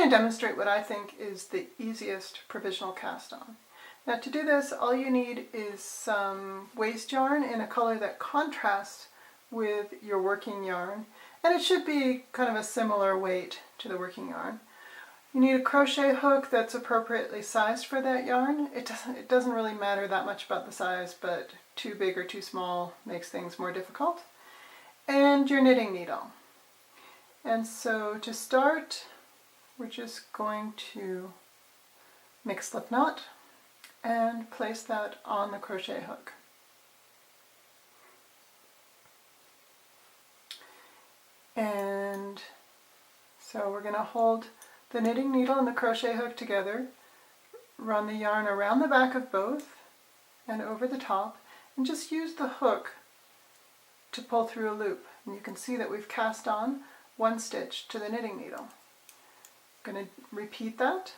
to demonstrate what I think is the easiest provisional cast on. Now to do this, all you need is some waste yarn in a color that contrasts with your working yarn, and it should be kind of a similar weight to the working yarn. You need a crochet hook that's appropriately sized for that yarn. It doesn't really matter that much about the size, but too big or too small makes things more difficult. And your knitting needle. And so to start, we're just going to make a slip knot and place that on the crochet hook. And so we're going to hold the knitting needle and the crochet hook together, run the yarn around the back of both and over the top, and just use the hook to pull through a loop. And you can see that we've cast on one stitch to the knitting needle. I'm going to repeat that,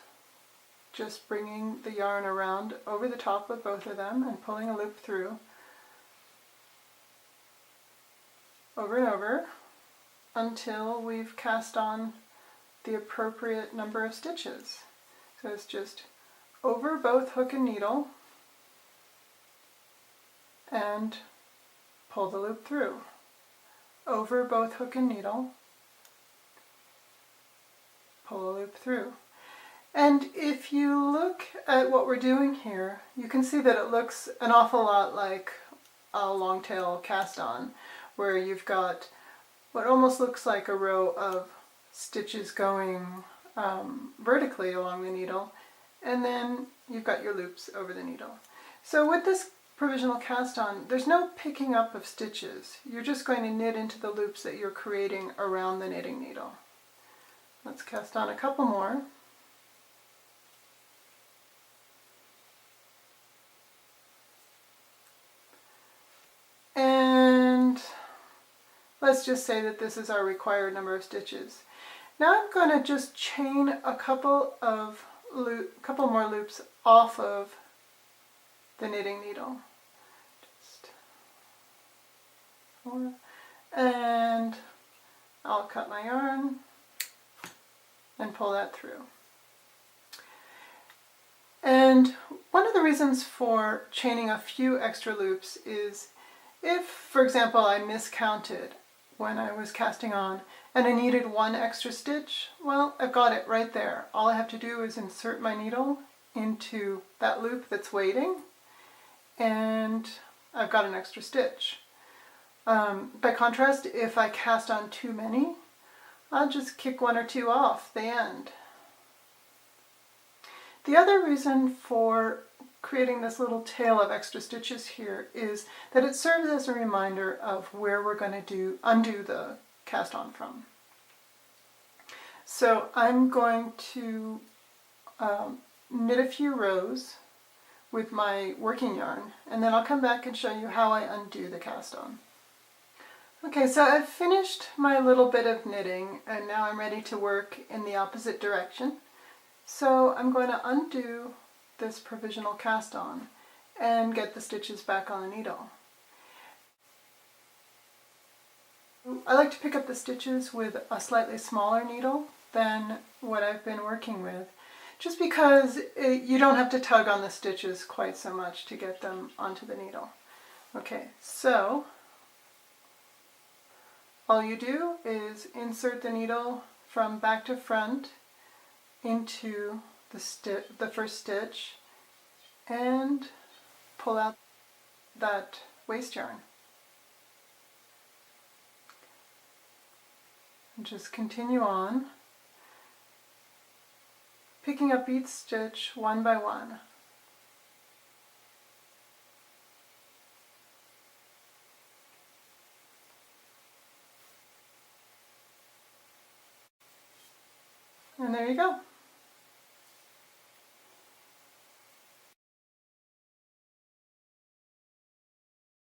just bringing the yarn around over the top of both of them and pulling a loop through over and over until we've cast on the appropriate number of stitches. So it's just over both hook and needle and pull the loop through. Over both hook and needle, pull a loop through. And if you look at what we're doing here, you can see that it looks an awful lot like a long tail cast on, where you've got what almost looks like a row of stitches going vertically along the needle, and then you've got your loops over the needle. So with this provisional cast on, there's no picking up of stitches. You're just going to knit into the loops that you're creating around the knitting needle. Let's cast on a couple more. And let's just say that this is our required number of stitches. Now I'm going to just chain a couple more loops off of the knitting needle. Just four, and I'll cut my yarn and pull that through. And one of the reasons for chaining a few extra loops is if, for example, I miscounted when I was casting on and I needed one extra stitch, well, I've got it right there. All I have to do is insert my needle into that loop that's waiting, and I've got an extra stitch. By contrast, if I cast on too many, I'll just kick one or two off the end. The other reason for creating this little tail of extra stitches here is that it serves as a reminder of where we're going to undo the cast on from. So I'm going to knit a few rows with my working yarn, and then I'll come back and show you how I undo the cast on. Okay, so I've finished my little bit of knitting, and now I'm ready to work in the opposite direction. So I'm going to undo this provisional cast on and get the stitches back on the needle. I like to pick up the stitches with a slightly smaller needle than what I've been working with, just because you don't have to tug on the stitches quite so much to get them onto the needle. Okay, so all you do is insert the needle from back to front into the first stitch and pull out that waste yarn. And just continue on, picking up each stitch one by one. And there you go.